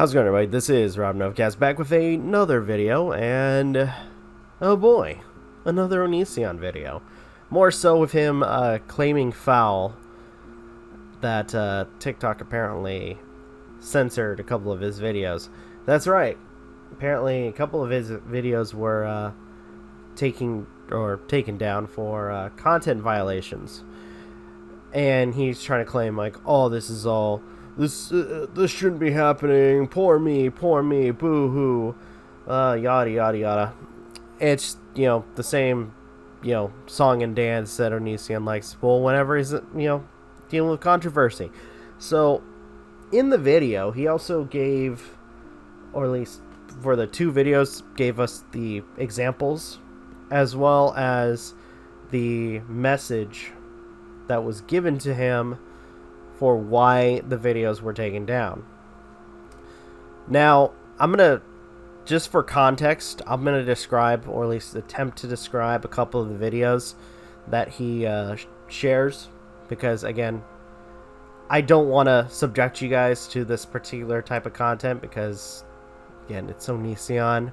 How's it going, everybody? This is Rob Novakast back with another video, and oh boy, another Onision video. More so with him claiming foul that TikTok apparently censored a couple of his videos. That's right. Apparently, a couple of his videos were taken down for content violations, and he's trying to claim like, oh, this shouldn't be happening. Poor me, boo-hoo, yada yada yada. It's the same song and dance that Onision likes to pull whenever he's dealing with controversy. So in the video, he also gave, or at least for the two videos, gave us the examples as well as the message that was given to him for why the videos were taken down. Now, just for context, I'm going to describe, or at least attempt to describe, a couple of the videos that he shares, because, again, I don't want to subject you guys to this particular type of content, because, again, it's Onision.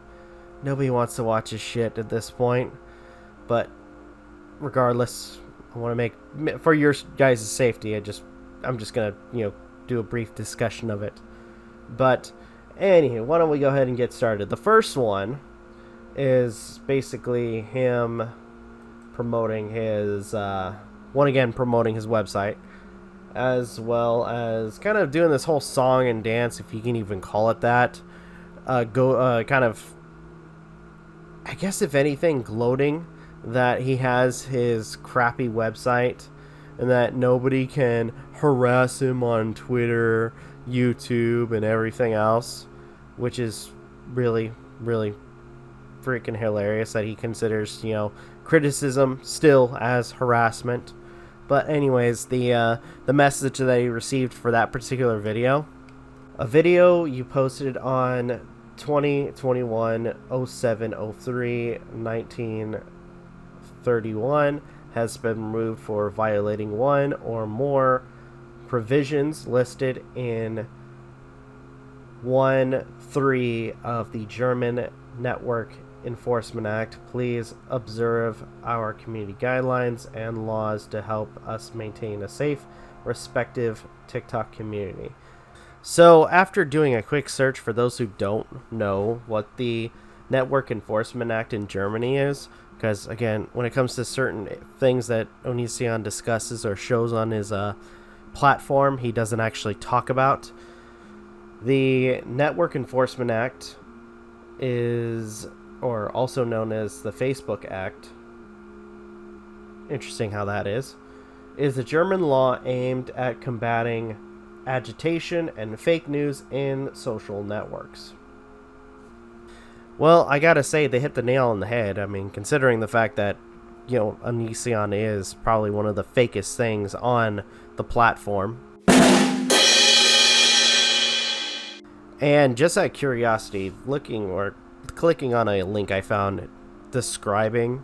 Nobody wants to watch his shit at this point, but regardless, I want to make, for your guys' safety, I'm just going to, do a brief discussion of it. But, anywho, why don't we go ahead and get started. The first one is basically him promoting his, promoting his website, as well as kind of doing this whole song and dance, if you can even call it that. Kind of, I guess if anything, gloating that he has his crappy website and that nobody can harass him on Twitter, YouTube, and everything else, which is really, really freaking hilarious that he considers, criticism still as harassment. But anyways, the message that he received for that particular video, a video you posted on 20/21/07/03/1931 has been removed for violating one or more provisions listed in 1(3) of the German Network Enforcement Act. Please observe our community guidelines and laws to help us maintain a safe, respective TikTok community. So after doing a quick search, for those who don't know what the Network Enforcement Act in Germany is, because, again, when it comes to certain things that Onision discusses or shows on his platform, he doesn't actually talk about. The Network Enforcement Act is, or also known as the Facebook Act, interesting how that is a German law aimed at combating agitation and fake news in social networks. Well, I gotta say, they hit the nail on the head. I mean, considering the fact that, Onision is probably one of the fakest things on the platform. And just out of curiosity, looking or clicking on a link I found describing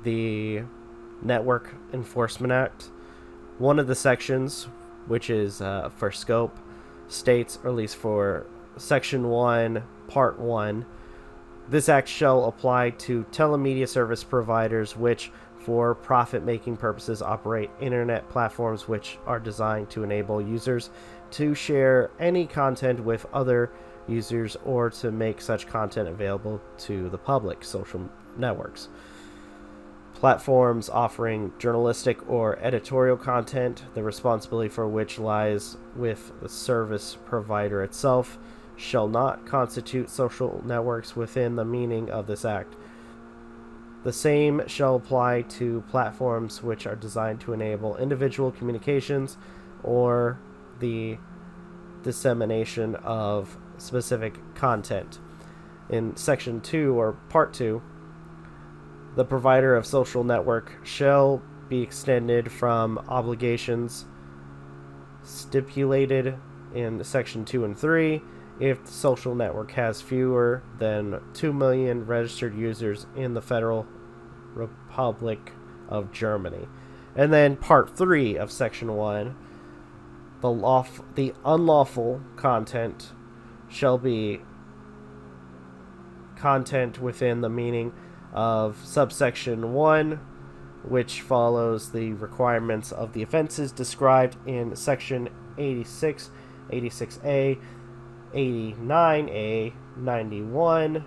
the Network Enforcement Act, one of the sections, which is for scope, states, or at least for Section 1, Part 1, this act shall apply to telemedia service providers which, for profit-making purposes, operate internet platforms which are designed to enable users to share any content with other users or to make such content available to the public. Social networks. Platforms offering journalistic or editorial content, the responsibility for which lies with the service provider itself, shall not constitute social networks within the meaning of this act. The same shall apply to platforms which are designed to enable individual communications or the dissemination of specific content. In Section 2, or Part 2, the provider of social network shall be extended from obligations stipulated in Section 2 and 3 if the social network has fewer than 2 million registered users in the Federal Republic of Germany. And then Part 3 of Section 1, the unlawful content shall be content within the meaning of subsection 1, which follows the requirements of the offenses described in section 86, 86A, 89A, 91,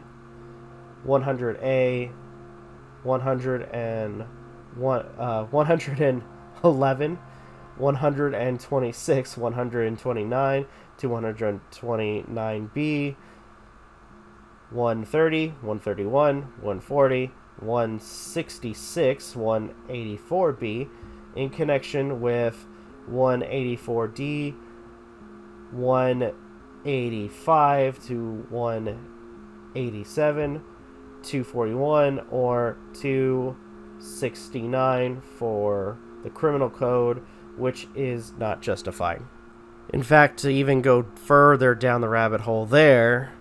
100A, 101, 111, 126, 129 to 129B, 130, 131, 140, 166, 184B, in connection with 184D, 185 to 187, 241, or 269 for the criminal code, which is not justified. In fact, to even go further down the rabbit hole there,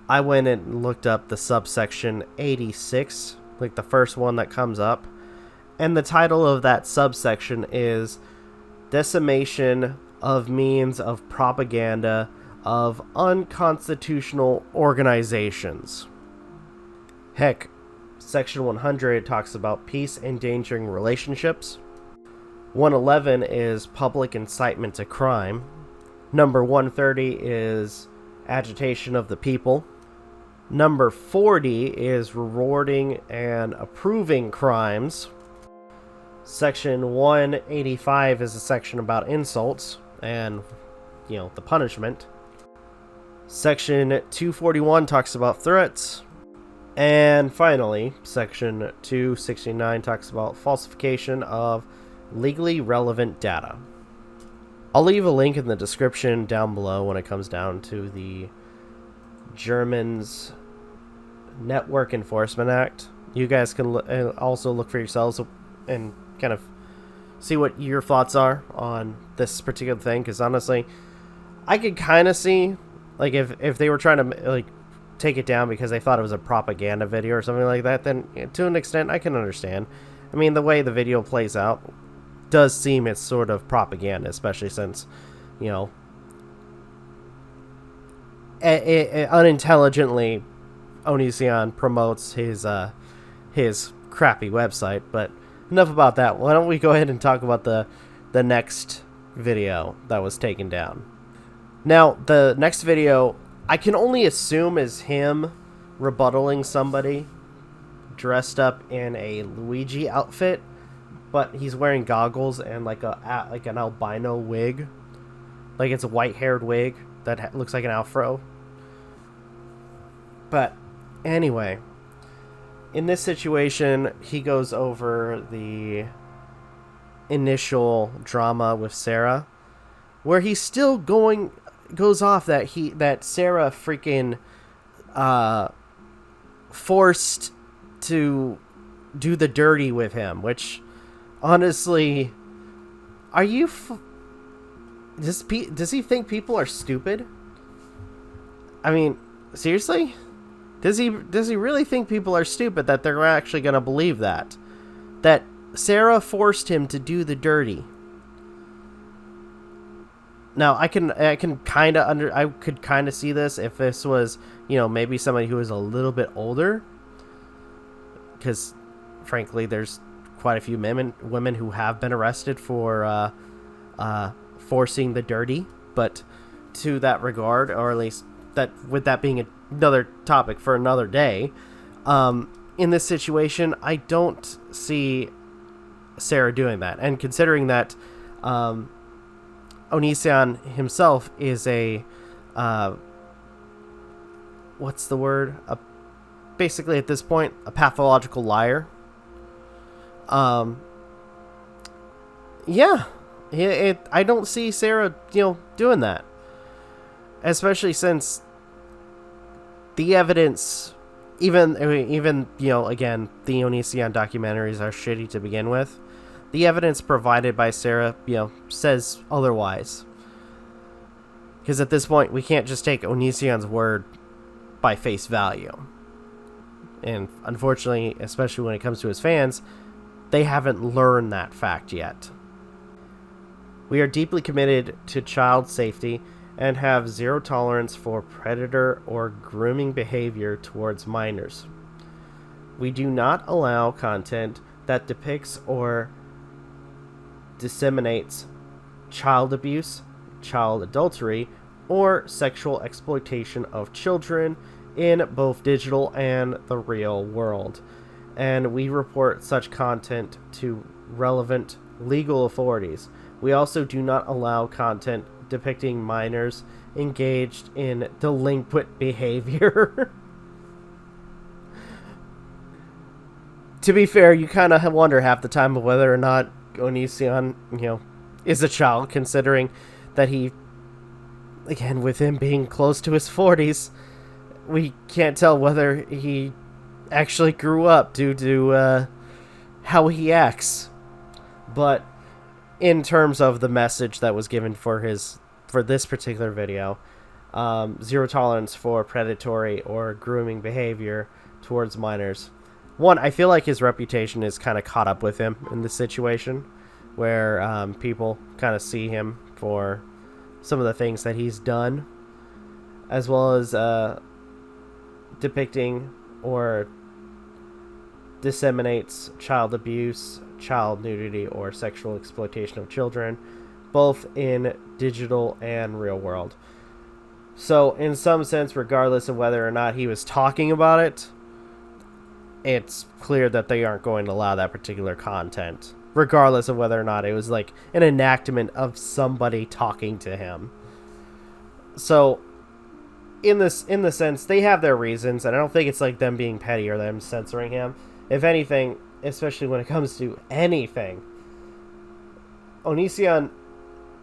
I went and looked up the subsection 86, like the first one that comes up, and the title of that subsection is Decimation of Means of Propaganda of Unconstitutional Organizations. Heck, section 100 talks about peace endangering relationships. 111 is public incitement to crime. Number 130 is agitation of the people. Number 40 is rewarding and approving crimes. Section 185 is a section about insults and, the punishment. Section 241 talks about threats. And finally, section 269 talks about falsification of legally relevant data. I'll leave a link in the description down below when it comes down to the German's Network Enforcement Act. You guys can also look for yourselves and kind of see what your thoughts are on this particular thing, because honestly, I could kind of see, like, if they were trying to, take it down because they thought it was a propaganda video or something like that, then to an extent I can understand. I mean, the way the video plays out does seem it's sort of propaganda, especially since, unintelligently Onision promotes his crappy website. But enough about that. Why don't we go ahead and talk about the next video that was taken down. Now, the next video, I can only assume is him rebuttaling somebody dressed up in a Luigi outfit, but he's wearing goggles and like an albino wig, like it's a white-haired wig that looks like an afro. But anyway, in this situation, he goes over the initial drama with Sarah, where he's still goes off that Sarah freaking forced to do the dirty with him, which honestly, are you does he think people are stupid? I mean, seriously? Does he really think people are stupid that they're actually going to believe that Sarah forced him to do the dirty? Now, I could kind of see this if this was, maybe somebody who was a little bit older, because frankly, there's quite a few women who have been arrested for forcing the dirty. But to that regard, or at least with that being another topic for another day, in this situation, I don't see Sarah doing that. And considering that Onision himself is a what's the word? Basically, at this point, a pathological liar. Yeah, I don't see Sarah, doing that, especially since the evidence, even again, the Onision documentaries are shitty to begin with. The evidence provided by Sarah, says otherwise. Because at this point, we can't just take Onision's word by face value. And unfortunately, especially when it comes to his fans, they haven't learned that fact yet. We are deeply committed to child safety and have zero tolerance for predator or grooming behavior towards minors. We do not allow content that depicts or disseminates child abuse, child adultery, or sexual exploitation of children in both digital and the real world. And we report such content to relevant legal authorities. We also do not allow content depicting minors engaged in delinquent behavior. To be fair, you kind of wonder half the time of whether or not Onision, is a child, considering that he, again, with him being close to his 40s, we can't tell whether he actually grew up due to how he acts. But in terms of the message that was given for this particular video, zero tolerance for predatory or grooming behavior towards minors. One, I feel like his reputation is kind of caught up with him in this situation, where people kind of see him for some of the things that he's done, as well as depicting or disseminates child abuse, child nudity, or sexual exploitation of children, both in digital and real world. So, in some sense, regardless of whether or not he was talking about it, it's clear that they aren't going to allow that particular content, regardless of whether or not it was like an enactment of somebody talking to him. So, in the sense, they have their reasons, and I don't think it's like them being petty or them censoring him. If anything, especially when it comes to anything, Onision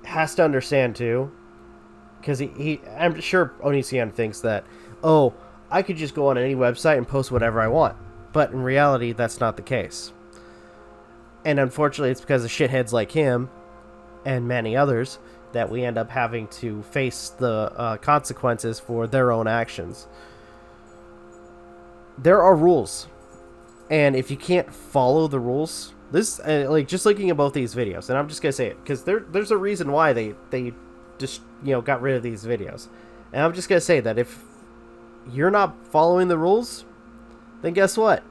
has to understand too, because I'm sure Onision thinks that, oh, I could just go on any website and post whatever I want. But in reality, that's not the case. And unfortunately, it's because of shitheads like him and many others that we end up having to face the consequences for their own actions. There are rules. And if you can't follow the rules, this, just looking at both these videos, and I'm just going to say it, because there's a reason why they just, got rid of these videos. And I'm just going to say that if you're not following the rules, then guess what?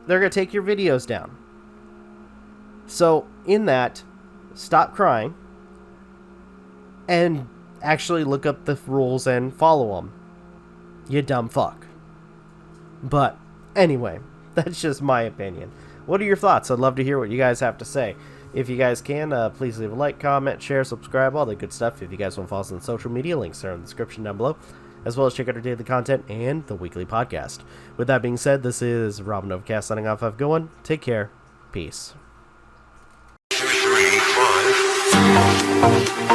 They're going to take your videos down. So, in that, stop crying and actually look up the rules and follow them. You dumb fuck. But, anyway, that's just my opinion. What are your thoughts? I'd love to hear what you guys have to say. If you guys can, please leave a like, comment, share, subscribe, all the good stuff. If you guys want to follow us on social media, links are in the description down below, as well as check out our daily content and the weekly podcast. With that being said, this is Rob Novakast signing off. Have a good one. Take care. Peace. 2, 3, 5.